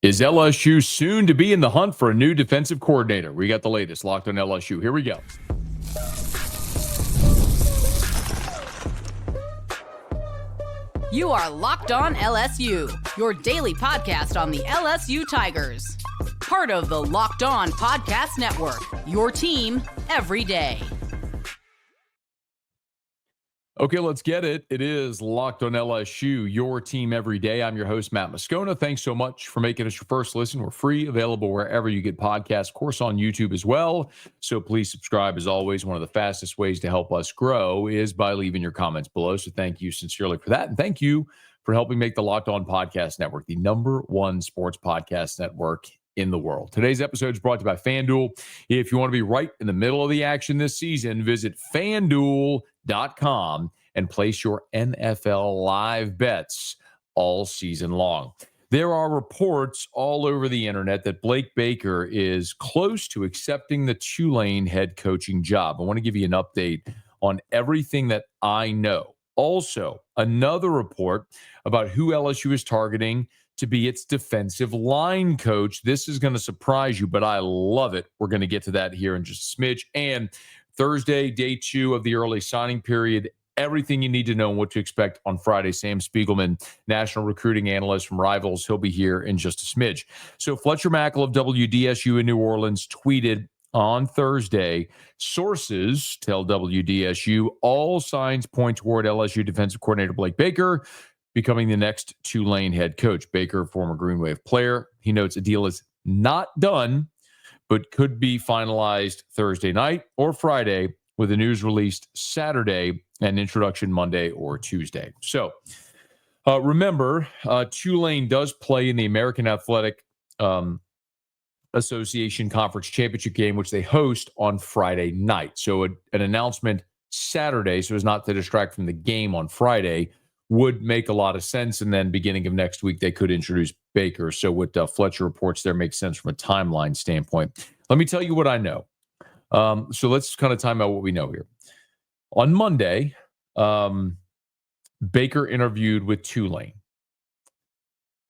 Is LSU soon to be in the hunt for a new defensive coordinator? We got the latest Locked on LSU. Here we go. You are Locked on LSU, your daily podcast on the LSU Tigers. Part of the Locked on Podcast Network, your team every day. Okay, let's get it. It is Locked on LSU, your team every day. I'm your host, Matt Moscona. Thanks so much for making us your first listen. We're free, available wherever you get podcasts, of course, on YouTube as well. So please subscribe. As always, one of the fastest ways to help us grow is by leaving your comments below. So thank you sincerely for that. And thank you for helping make the Locked on Podcast Network the #1 sports podcast network in the world. Today's episode is brought to you by FanDuel. If you want to be right in the middle of the action this season, visit FanDuel.com and place your NFL live bets all season long. There are reports all over the internet that Blake Baker is close to accepting the Tulane head coaching job. I want to give you an update on everything that I know. Also, another report about who LSU is targeting to be its defensive line coach. This is going to surprise you, but I love it. We're going to get to that here in just a smidge. And Thursday, day 2 of the early signing period, everything you need to know and what to expect on Friday. Sam Spiegelman, national recruiting analyst from Rivals, he'll be here in just a smidge. So Fletcher Mackel of WDSU in New Orleans tweeted on Thursday, sources tell WDSU all signs point toward LSU defensive coordinator Blake Baker becoming the next Tulane head coach. Baker, former Green Wave player, he notes a deal is not done, but could be finalized Thursday night or Friday, with the news released Saturday and introduction Monday or Tuesday. So remember, Tulane does play in the American Athletic Association Conference Championship game, which they host on Friday night. So an announcement Saturday, so as not to distract from the game on Friday, would make a lot of sense. And then beginning of next week, they could introduce Baker. So what Fletcher reports there makes sense from a timeline standpoint. Let me tell you what I know. So let's kind of time out what we know here. On Monday, Baker interviewed with Tulane.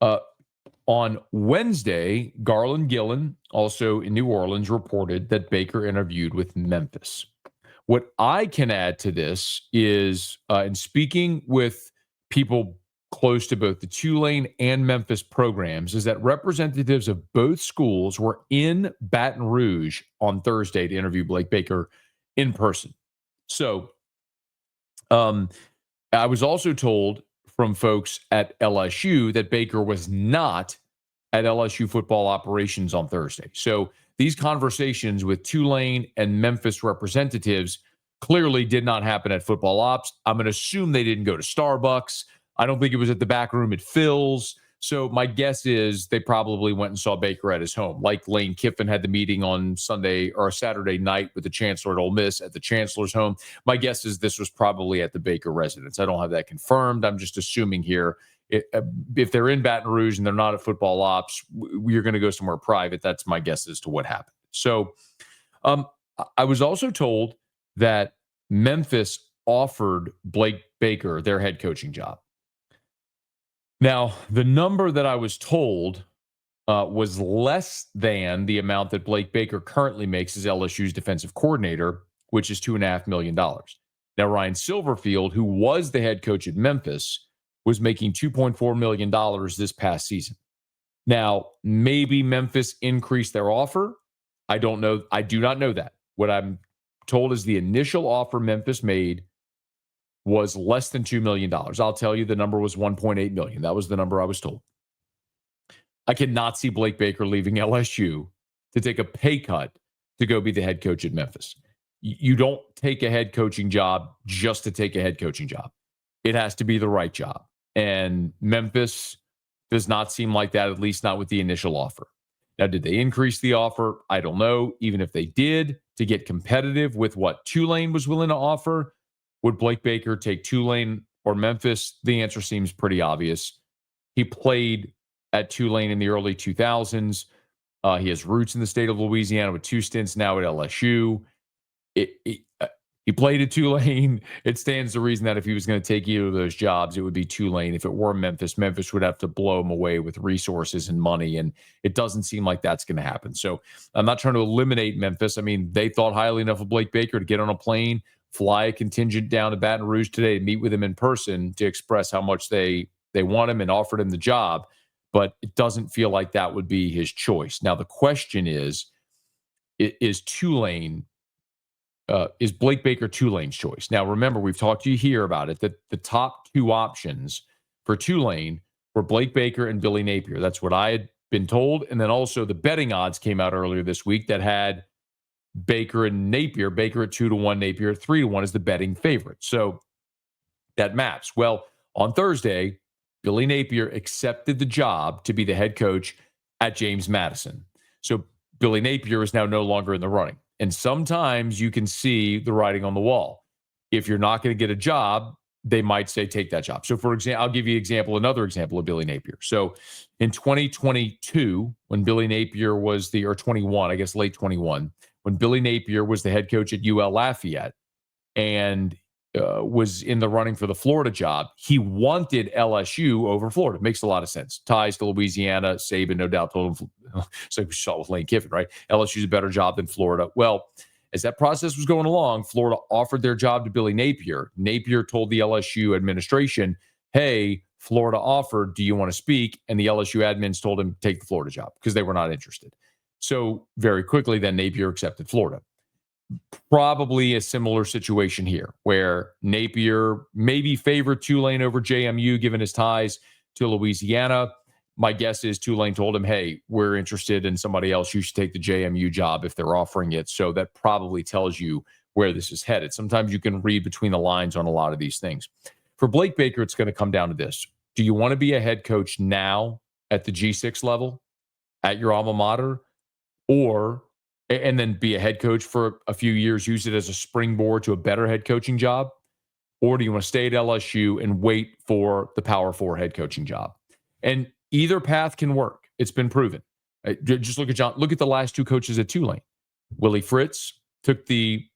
On Wednesday, Garland Gillen, also in New Orleans, reported that Baker interviewed with Memphis. What I can add to this is, in speaking with people close to both the Tulane and Memphis programs, is that representatives of both schools were in Baton Rouge on Thursday to interview Blake Baker in person. So I was also told from folks at LSU that Baker was not at LSU football operations on Thursday. So these conversations with Tulane and Memphis representatives clearly did not happen at football ops. I'm going to assume they didn't go to Starbucks. I don't think it was at the back room at Phil's. So my guess is they probably went and saw Baker at his home. Like Lane Kiffin had the meeting on Sunday or Saturday night with the chancellor at Ole Miss at the chancellor's home. My guess is this was probably at the Baker residence. I don't have that confirmed. I'm just assuming here. If they're in Baton Rouge and they're not at football ops, you're going to go somewhere private. That's my guess as to what happened. So I was also told that Memphis offered Blake Baker their head coaching job. Now, the number that I was told was less than the amount that Blake Baker currently makes as LSU's defensive coordinator, which is $2.5 million. Now, Ryan Silverfield, who was the head coach at Memphis, was making $2.4 million this past season. Now, maybe Memphis increased their offer. I don't know. I do not know that. What I'm told is the initial offer Memphis made was less than $2 million. I'll tell you the number was $1.8 million. That was the number I was told. I cannot see Blake Baker leaving LSU to take a pay cut to go be the head coach at Memphis. You don't take a head coaching job just to take a head coaching job. It has to be the right job. And Memphis does not seem like that, at least not with the initial offer. Now, did they increase the offer? I don't know. Even if they did, to get competitive with what Tulane was willing to offer, would Blake Baker take Tulane or Memphis? The answer seems pretty obvious. He played at Tulane in the early 2000s. He has roots in the state of Louisiana with 2 stints now at LSU. He He played at Tulane. It stands to reason that if he was going to take either of those jobs, it would be Tulane. If it were Memphis, Memphis would have to blow him away with resources and money, and it doesn't seem like that's going to happen. So I'm not trying to eliminate Memphis. I mean, they thought highly enough of Blake Baker to get on a plane, fly a contingent down to Baton Rouge today to meet with him in person to express how much they want him and offered him the job. But it doesn't feel like that would be his choice. Now, the question is Tulane is Blake Baker Tulane's choice? Now, remember, we've talked to you here about it, that the top two options for Tulane were Blake Baker and Billy Napier. That's what I had been told. And then also the betting odds came out earlier this week that had Baker and Napier, Baker at 2-1, Napier at 3-1 is the betting favorite. So that maps. Well, on Thursday, Billy Napier accepted the job to be the head coach at James Madison. So Billy Napier is now no longer in the running. And sometimes you can see the writing on the wall. If you're not going to get a job, they might say, take that job. So for example, I'll give you another example of Billy Napier. So in 2022, when Billy Napier was or 21, I guess late 21, when Billy Napier was the head coach at UL Lafayette and was in the running for the Florida job, he wanted LSU over Florida. Makes a lot of sense. Ties to Louisiana, Saban no doubt told him, it's like we saw with Lane Kiffin, right? LSU's a better job than Florida. Well, as that process was going along, Florida offered their job to Billy Napier. Napier told the LSU administration, hey, Florida offered, do you want to speak? And the LSU admins told him, take the Florida job, because they were not interested. So very quickly, then Napier accepted Florida. Probably a similar situation here where Napier maybe favored Tulane over JMU given his ties to Louisiana. My guess is Tulane told him, hey, we're interested in somebody else. You should take the JMU job if they're offering it. So that probably tells you where this is headed. Sometimes you can read between the lines on a lot of these things. For Blake Baker, it's going to come down to this. Do you want to be a head coach now at the G6 level at your alma mater, and then be a head coach for a few years, use it as a springboard to a better head coaching job? Or do you want to stay at LSU and wait for the Power 4 head coaching job? And either path can work. It's been proven. Just look at the last two coaches at Tulane. Willie Fritz took the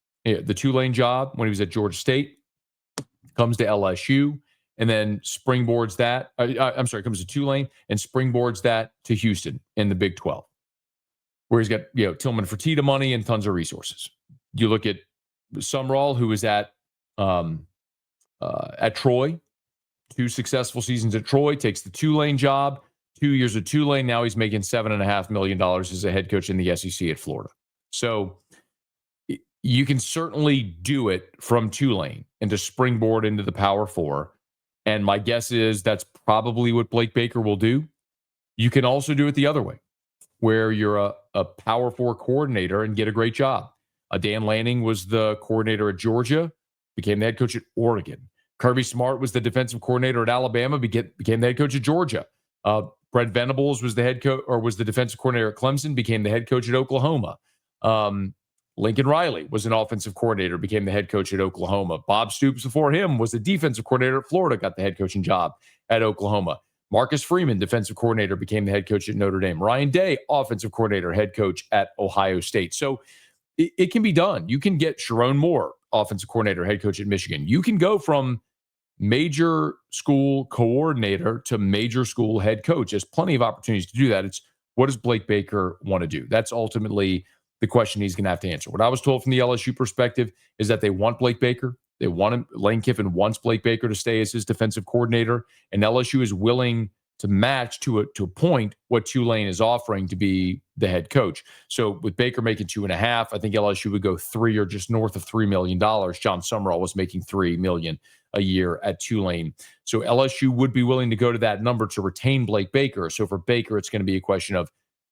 Tulane job when he was at Georgia State, comes to LSU, and then springboards that. Comes to Tulane and springboards that to Houston in the Big 12. Where he's got Tillman Fertitta money and tons of resources. You look at Sumrall, who was at Troy, 2 successful seasons at Troy, takes the Tulane job, 2 years at Tulane. Now he's making $7.5 million as a head coach in the SEC at Florida. So you can certainly do it from Tulane and to springboard into the Power 4. And my guess is that's probably what Blake Baker will do. You can also do it the other way, where you're a Power 4 coordinator and get a great job. Dan Lanning was the coordinator at Georgia, became the head coach at Oregon. Kirby Smart was the defensive coordinator at Alabama, became the head coach at Georgia. Brent Venables was the head coach, or was the defensive coordinator at Clemson, became the head coach at Oklahoma. Lincoln Riley was an offensive coordinator, became the head coach at Oklahoma. Bob Stoops before him was the defensive coordinator at Florida, got the head coaching job at Oklahoma. Marcus Freeman, defensive coordinator, became the head coach at Notre Dame. Ryan Day, offensive coordinator, head coach at Ohio State. So it can be done. You can get Sharon Moore, offensive coordinator, head coach at Michigan. You can go from major school coordinator to major school head coach. There's plenty of opportunities to do that. It's what does Blake Baker want to do? That's ultimately the question he's going to have to answer. What I was told from the LSU perspective is that they want Blake Baker. They want him. Lane Kiffin wants Blake Baker to stay as his defensive coordinator, and LSU is willing to match to a point what Tulane is offering to be the head coach. So with Baker making $2.5, I think LSU would go 3 or just north of $3 million. John Sumrall was making $3 million a year at Tulane. So LSU would be willing to go to that number to retain Blake Baker. So for Baker, it's going to be a question of,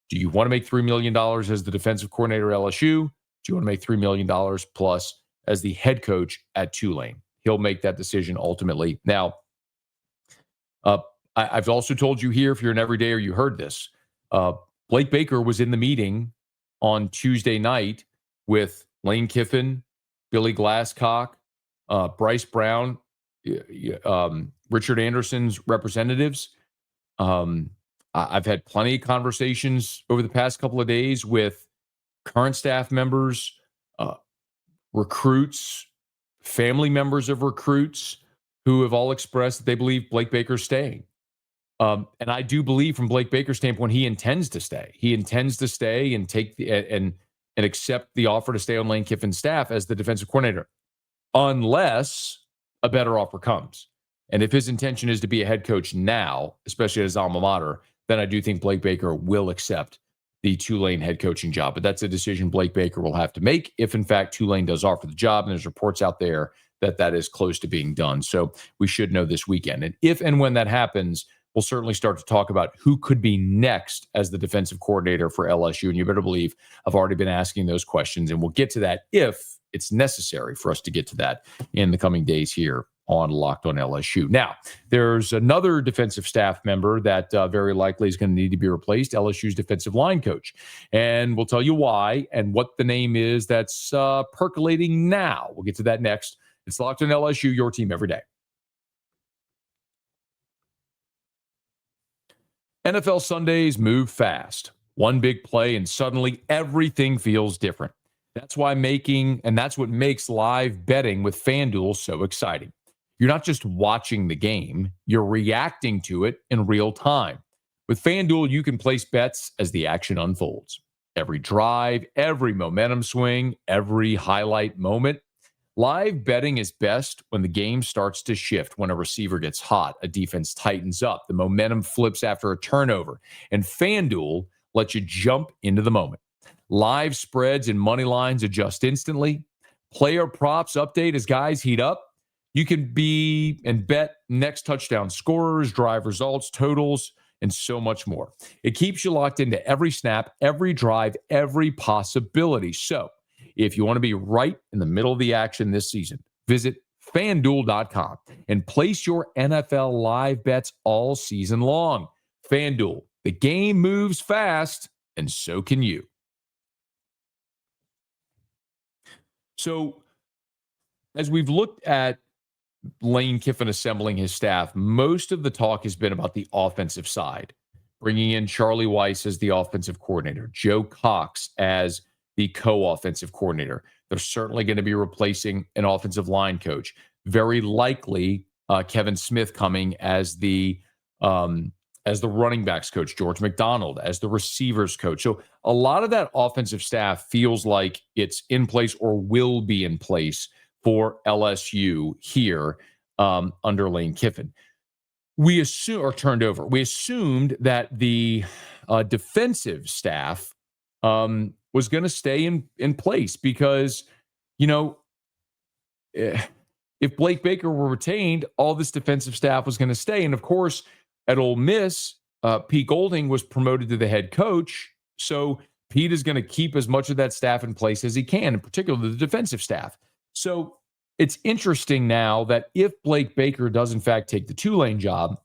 do you want to make $3 million as the defensive coordinator at LSU? Do you want to make $3 million plus as the head coach at Tulane? He'll make that decision ultimately. Now, I've also told you here, if you're an everydayer, you heard this. Blake Baker was in the meeting on Tuesday night with Lane Kiffin, Billy Glasscock, Bryce Brown, Richard Anderson's representatives. I've had plenty of conversations over the past couple of days with current staff members, recruits, family members of recruits who have all expressed that they believe Blake Baker's staying. And I do believe from Blake Baker's standpoint, he intends to stay. He intends to stay and take and accept the offer to stay on Lane Kiffin's staff as the defensive coordinator, unless a better offer comes. And if his intention is to be a head coach now, especially at his alma mater, then I do think Blake Baker will accept the Tulane head coaching job. But that's a decision Blake Baker will have to make if, in fact, Tulane does offer the job. And there's reports out there that that is close to being done. So we should know this weekend. And if and when that happens, we'll certainly start to talk about who could be next as the defensive coordinator for LSU. And you better believe I've already been asking those questions. And we'll get to that if it's necessary for us to get to that in the coming days here on Locked on LSU. Now, there's another defensive staff member that very likely is going to need to be replaced, LSU's defensive line coach. And we'll tell you why and what the name is that's percolating now. We'll get to that next. It's Locked on LSU, your team every day. NFL Sundays move fast. One big play and suddenly everything feels different. That's what makes live betting with FanDuel so exciting. You're not just watching the game, you're reacting to it in real time. With FanDuel, you can place bets as the action unfolds. Every drive, every momentum swing, every highlight moment. Live betting is best when the game starts to shift, when a receiver gets hot, a defense tightens up, the momentum flips after a turnover, and FanDuel lets you jump into the moment. Live spreads and money lines adjust instantly. Player props update as guys heat up. You can bet next touchdown scorers, drive results, totals, and so much more. It keeps you locked into every snap, every drive, every possibility. So if you want to be right in the middle of the action this season, visit FanDuel.com and place your NFL live bets all season long. FanDuel, the game moves fast, and so can you. So as we've looked at Lane Kiffin assembling his staff, most of the talk has been about the offensive side, bringing in Charlie Weiss as the offensive coordinator, Joe Cox as the co-offensive coordinator. They're certainly going to be replacing an offensive line coach. Very likely, Kevin Smith coming as the running backs coach, George McDonald as the receivers coach. So a lot of that offensive staff feels like it's in place or will be in place for LSU here under Lane Kiffin. We assumed that the defensive staff was going to stay in place because, if Blake Baker were retained, all this defensive staff was going to stay. And of course, at Ole Miss, Pete Golding was promoted to the head coach. So Pete is going to keep as much of that staff in place as he can, in particular the defensive staff. So it's interesting now that if Blake Baker does in fact take the Tulane job,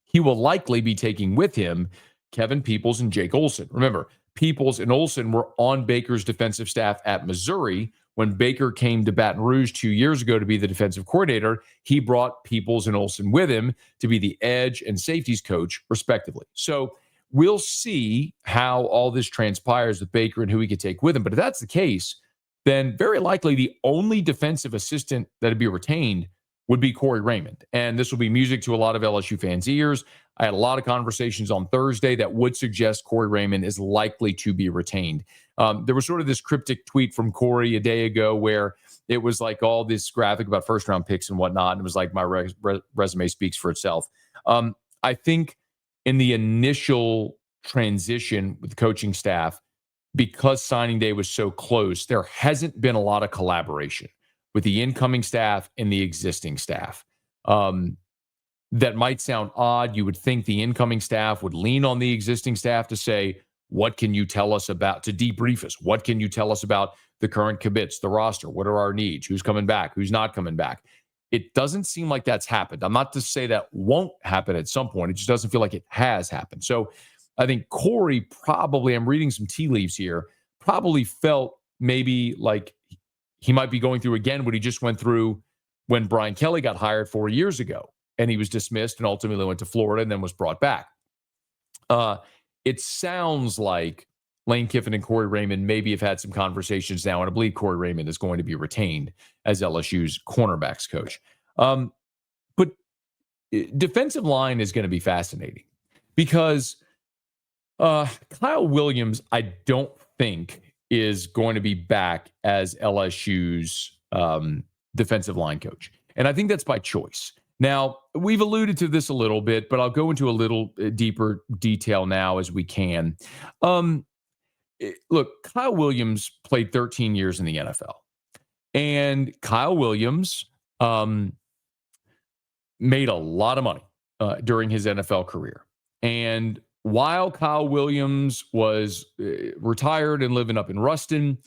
he will likely be taking with him Kevin Peoples and Jake Olson. Remember, Peoples and Olson were on Baker's defensive staff at Missouri. When Baker came to Baton Rouge 2 years ago to be the defensive coordinator, he brought Peoples and Olson with him to be the edge and safeties coach, respectively. So we'll see how all this transpires with Baker and who he could take with him. But if that's the case, then very likely the only defensive assistant that would be retained would be Corey Raymond. And this will be music to a lot of LSU fans' ears. I had a lot of conversations on Thursday that would suggest Corey Raymond is likely to be retained. There was sort of this cryptic tweet from Corey a day ago where it was like all this graphic about first-round picks and whatnot, and it was like my resume speaks for itself. I think in the initial transition with the coaching staff, because signing day was so close, there hasn't been a lot of collaboration with the incoming staff and the existing staff. That might sound odd. You would think the incoming staff would lean on the existing staff to say, what can you tell us about, to debrief us? What can you tell us about the current commits, the roster? What are our needs? Who's coming back? Who's not coming back? It doesn't seem like that's happened. I'm not to say that won't happen at some point. It just doesn't feel like it has happened. So I think Corey probably, I'm reading some tea leaves here, probably felt maybe like he might be going through again what he just went through when Brian Kelly got hired 4 years ago and he was dismissed and ultimately went to Florida and then was brought back. It sounds like Lane Kiffin and Corey Raymond maybe have had some conversations now, and I believe Corey Raymond is going to be retained as LSU's cornerbacks coach. But defensive line is going to be fascinating because Kyle Williams, I don't think, is going to be back as LSU's defensive line coach. And I think that's by choice. Now, we've alluded to this a little bit, but I'll go into a little deeper detail now as we can. Look, Kyle Williams played 13 years in the NFL. And Kyle Williams made a lot of money during his NFL career. And while Kyle Williams was retired and living up in Ruston,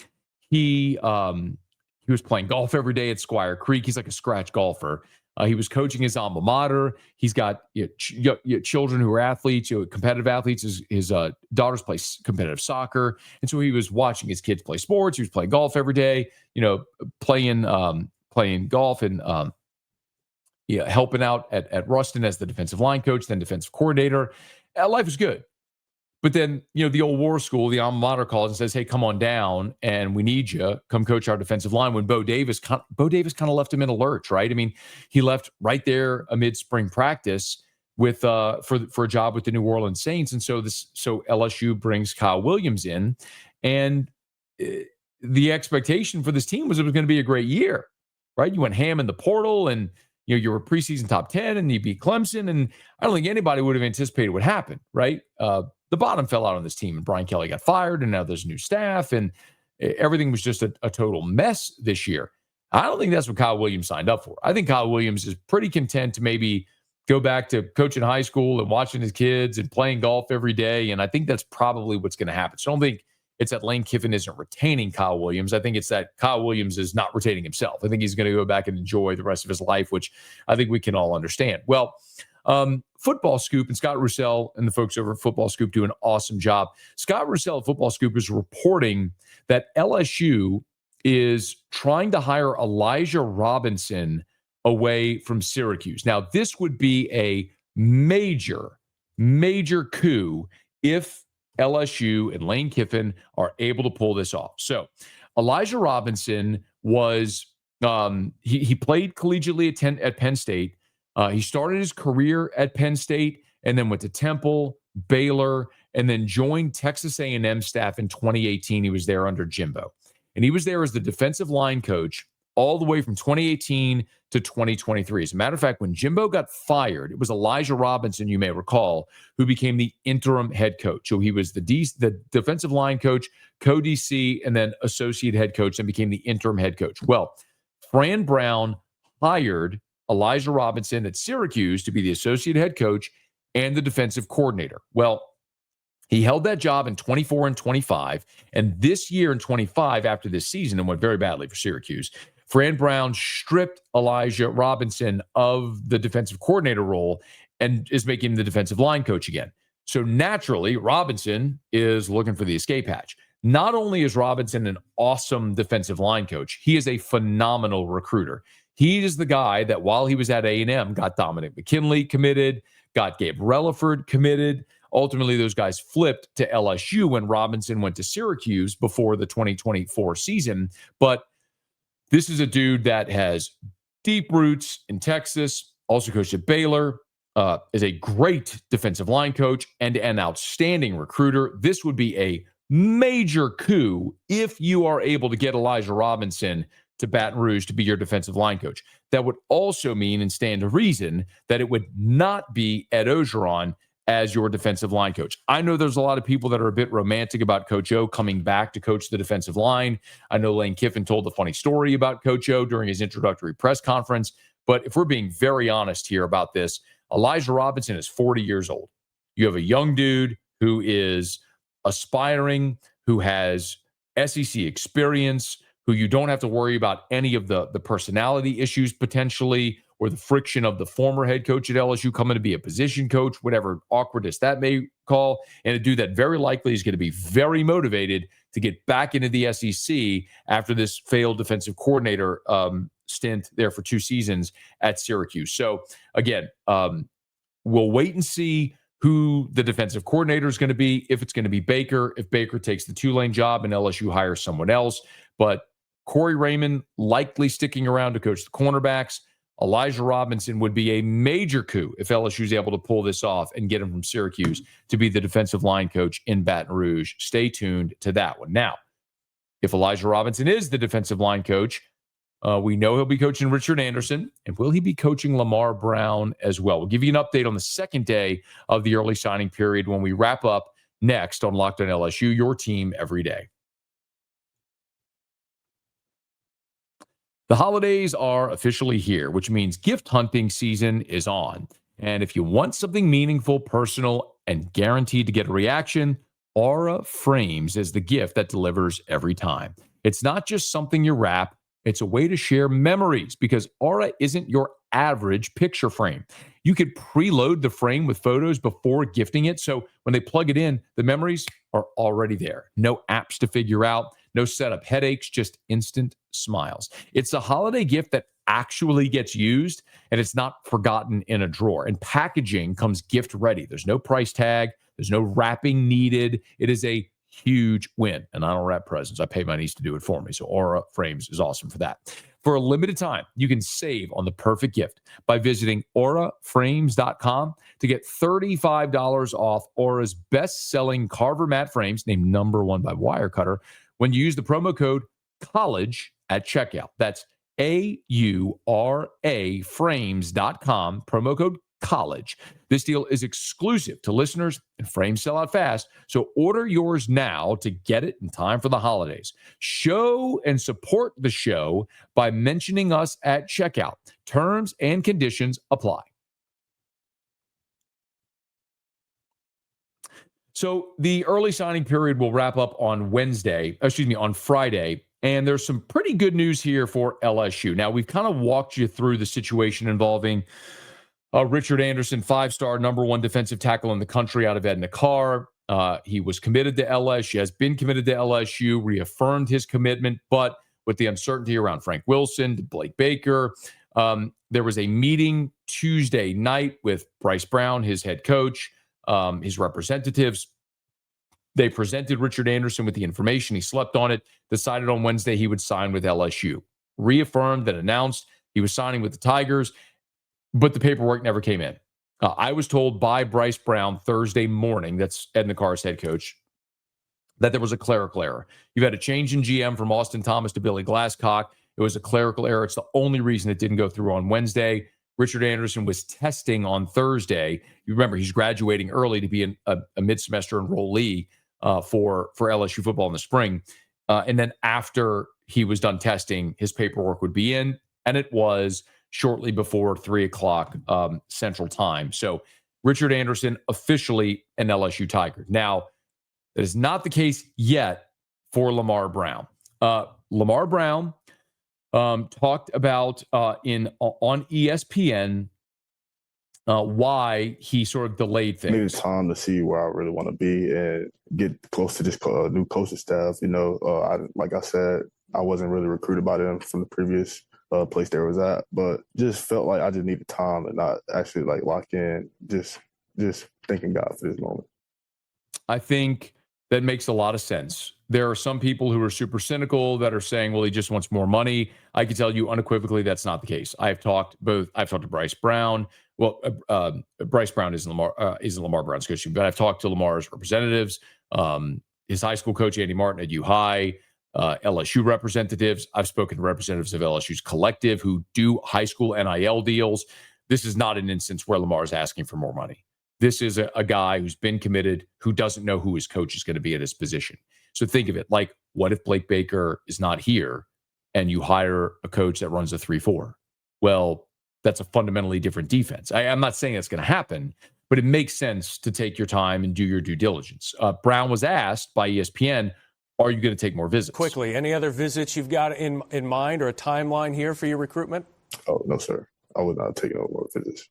he was playing golf every day at Squire Creek. He's like a scratch golfer. He was coaching his alma mater. He's got children who are athletes, competitive athletes. His daughters play competitive soccer. And so he was watching his kids play sports. He was playing golf every day, playing golf and helping out at Ruston as the defensive line coach, then defensive coordinator. Life was good. But then, the old war school, the alma mater calls and says, hey, come on down and we need you. Come coach our defensive line. When Bo Davis kind of left him in a lurch, right? I mean, he left right there amid spring practice with for a job with the New Orleans Saints. And so LSU brings Kyle Williams in. And the expectation for this team was it was going to be a great year, right? You went ham in the portal and you were preseason top 10 and you beat Clemson. And I don't think anybody would have anticipated what happened, right? The bottom fell out on this team and Brian Kelly got fired and now there's new staff and everything was just a total mess this year. I don't think that's what Kyle Williams signed up for. I think Kyle Williams is pretty content to maybe go back to coaching high school and watching his kids and playing golf every day. And I think that's probably what's going to happen. So I don't think it's that Lane Kiffin isn't retaining Kyle Williams. I think it's that Kyle Williams is not retaining himself. I think he's going to go back and enjoy the rest of his life, which I think we can all understand. Well, Football Scoop and Scott Roussel and the folks over at Football Scoop do an awesome job. Scott Roussel at Football Scoop is reporting that LSU is trying to hire Elijah Robinson away from Syracuse. Now, this would be a major, major coup if LSU and Lane Kiffin are able to pull this off. So Elijah Robinson was, he played collegiately at Penn State. He started his career at Penn State and then went to Temple, Baylor, and then joined Texas A&M staff in 2018. He was there under Jimbo. And he was there as the defensive line coach all the way from 2018 to 2023. As a matter of fact, when Jimbo got fired, it was Elijah Robinson, you may recall, who became the interim head coach. So he was the defensive line coach, co-DC, and then associate head coach, and became the interim head coach. Well, Fran Brown hired Elijah Robinson at Syracuse to be the associate head coach and the defensive coordinator. Well, he held that job in 24 and 25. And this year in 25, after this season, and went very badly for Syracuse, Fran Brown stripped Elijah Robinson of the defensive coordinator role and is making him the defensive line coach again. So naturally, Robinson is looking for the escape hatch. Not only is Robinson an awesome defensive line coach, he is a phenomenal recruiter. He is the guy that while he was at A&M got Dominic McKinley committed, got Gabe Relaford committed. Ultimately, those guys flipped to LSU when Robinson went to Syracuse before the 2024 season. But this is a dude that has deep roots in Texas, also coached at Baylor, is a great defensive line coach and an outstanding recruiter. This would be a major coup if you are able to get Elijah Robinson to Baton Rouge to be your defensive line coach. That would also mean, and stand to reason, that it would not be Ed Ogeron as your defensive line coach. I know there's a lot of people that are a bit romantic about Coach O coming back to coach the defensive line. I know Lane Kiffin told a funny story about Coach O during his introductory press conference. But if we're being very honest here about this, Elijah Robinson is 40 years old. You have a young dude who is aspiring, who has SEC experience, who you don't have to worry about any of the personality issues potentially, or the friction of the former head coach at LSU coming to be a position coach, whatever awkwardness that may call. And a dude that very likely is going to be very motivated to get back into the SEC after this failed defensive coordinator stint there for 2 seasons at Syracuse. So again, we'll wait and see who the defensive coordinator is going to be, if it's going to be Baker, if Baker takes the Tulane job and LSU hires someone else. But Corey Raymond likely sticking around to coach the cornerbacks. Elijah Robinson would be a major coup if LSU is able to pull this off and get him from Syracuse to be the defensive line coach in Baton Rouge. Stay tuned to that one. Now, if Elijah Robinson is the defensive line coach, we know he'll be coaching Richard Anderson. And will he be coaching Lamar Brown as well? We'll give you an update on the second day of the early signing period when we wrap up next on Locked On LSU, your team every day. The holidays are officially here, which means gift hunting season is on. And if you want something meaningful, personal, and guaranteed to get a reaction, Aura Frames is the gift that delivers every time. It's not just something you wrap, it's a way to share memories because Aura isn't your average picture frame. You could preload the frame with photos before gifting it, so when they plug it in, the memories are already there. No apps to figure out, no setup headaches, just instant smiles. It's a holiday gift that actually gets used, and it's not forgotten in a drawer. And packaging comes gift ready. There's no price tag. There's no wrapping needed. It is a huge win. And I don't wrap presents. I pay my niece to do it for me. So Aura Frames is awesome for that. For a limited time, you can save on the perfect gift by visiting auraframes.com to get $35 off Aura's best-selling Carver mat frames, named #1 by Wirecutter, when you use the promo code COLLEGE at checkout. That's AURA frames.com, promo code college. This deal is exclusive to listeners and frames sell out fast. So order yours now to get it in time for the holidays. Show and support the show by mentioning us at checkout. Terms and conditions apply. So the early signing period will wrap up on on Friday. And there's some pretty good news here for LSU. Now, we've kind of walked you through the situation involving Richard Anderson, 5-star, #1 defensive tackle in the country out of Edna Carr. He was committed to LSU, has been committed to LSU, reaffirmed his commitment, but with the uncertainty around Frank Wilson, Blake Baker, there was a meeting Tuesday night with Bryce Brown, his head coach, his representatives. They presented Richard Anderson with the information. He slept on it, decided on Wednesday he would sign with LSU, reaffirmed and announced he was signing with the Tigers, but the paperwork never came in. I was told by Bryce Brown Thursday morning, that's Edna Carr's head coach, that there was a clerical error. You've had a change in GM from Austin Thomas to Billy Glasscock. It was a clerical error. It's the only reason it didn't go through on Wednesday. Richard Anderson was testing on Thursday. You remember he's graduating early to be a mid-semester enrollee for LSU football in the spring. And then after he was done testing, his paperwork would be in, and it was shortly before 3 o'clock Central Time. So Richard Anderson officially an LSU Tiger. Now, that is not the case yet for Lamar Brown. Lamar Brown talked about on ESPN why he sort of delayed things. Needed time to see where I really want to be and get close to this new coaching staff. Like I said, I wasn't really recruited by them from the previous place there was at, but just felt like I just needed time and not actually like lock in. Just thanking God for this moment. I think that makes a lot of sense. There are some people who are super cynical that are saying, well, he just wants more money. I can tell you unequivocally that's not the case. I've talked to Bryce Brown. Well, Bryce Brown isn't Lamar Brown's coach, but I've talked to Lamar's representatives, his high school coach, Andy Martin at U-High, LSU representatives. I've spoken to representatives of LSU's collective who do high school NIL deals. This is not an instance where Lamar is asking for more money. This is a guy who's been committed, who doesn't know who his coach is going to be at his position. So think of it like, what if Blake Baker is not here and you hire a coach that runs a 3-4? Well, that's a fundamentally different defense. I'm not saying that's going to happen, but it makes sense to take your time and do your due diligence. Brown was asked by ESPN, are you going to take more visits? Quickly, any other visits you've got in mind or a timeline here for your recruitment? Oh, no, sir. I would not take no more visits.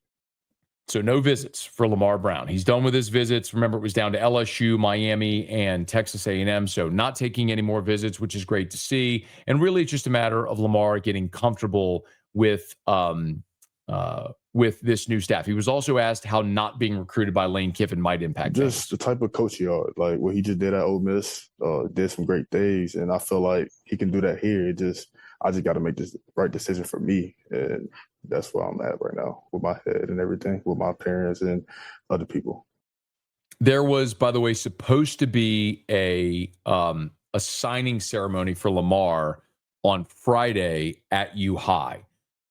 So no visits for Lamar Brown. He's done with his visits. Remember, it was down to LSU, Miami, and Texas A&M. So not taking any more visits, which is great to see. And really, it's just a matter of Lamar getting comfortable with with this new staff. He was also asked how not being recruited by Lane Kiffin might impact just things. the type of coach he are. Like what he just did at Ole Miss, did some great things, and I feel like he can do that here. I just got to make this right decision for me, and that's where I'm at right now with my head and everything, with my parents and other people. There was, by the way, supposed to be a signing ceremony for Lamar on Friday at U High.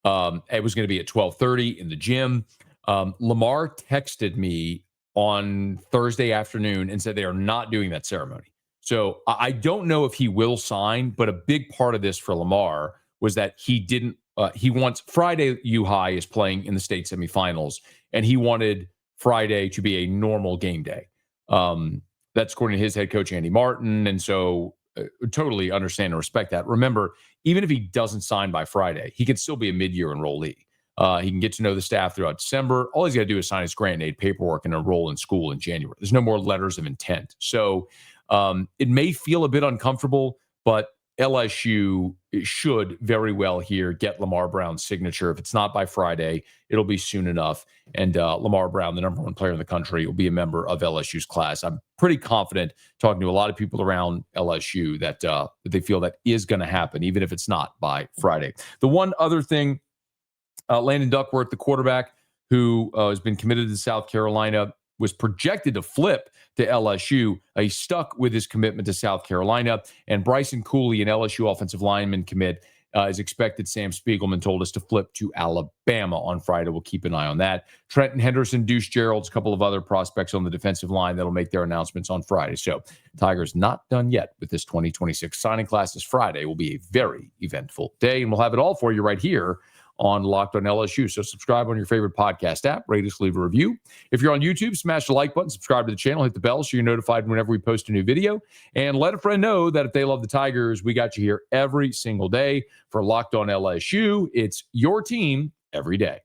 It was going to be at 12:30 in the gym. Lamar texted me on Thursday afternoon and said they are not doing that ceremony. So I don't know if he will sign, but a big part of this for Lamar was that he didn't. He wants Friday. U High is playing in the state semifinals, and he wanted Friday to be a normal game day. That's according to his head coach, Andy Martin. And so totally understand and respect that. Remember, even if he doesn't sign by Friday, he can still be a mid-year enrollee. He can get to know the staff throughout December. All he's got to do is sign his grant aid paperwork and enroll in school in January. There's no more letters of intent. So it may feel a bit uncomfortable, but LSU should very well here get Lamar Brown's signature. If it's not by Friday, it'll be soon enough. And Lamar Brown, the number one player in the country, will be a member of LSU's class. I'm pretty confident, talking to a lot of people around LSU, that they feel that is going to happen, even if it's not by Friday. The one other thing, Landon Duckworth, the quarterback who has been committed to South Carolina, was projected to flip to LSU. He stuck with his commitment to South Carolina. And Bryson Cooley, an LSU offensive lineman commit, is expected, Sam Spiegelman told us, to flip to Alabama on Friday. We'll keep an eye on that. Trenton Henderson, Deuce Gerald's, a couple of other prospects on the defensive line that'll make their announcements on Friday. So Tigers not done yet with this 2026 signing class. This Friday will be a very eventful day, and we'll have it all for you right here on Locked on LSU. So subscribe on your favorite podcast app, rate us, leave a review. If you're on YouTube, smash the like button, subscribe to the channel, hit the bell so you're notified whenever we post a new video, and let a friend know that if they love the Tigers, we got you here every single day for Locked on LSU. It's your team every day.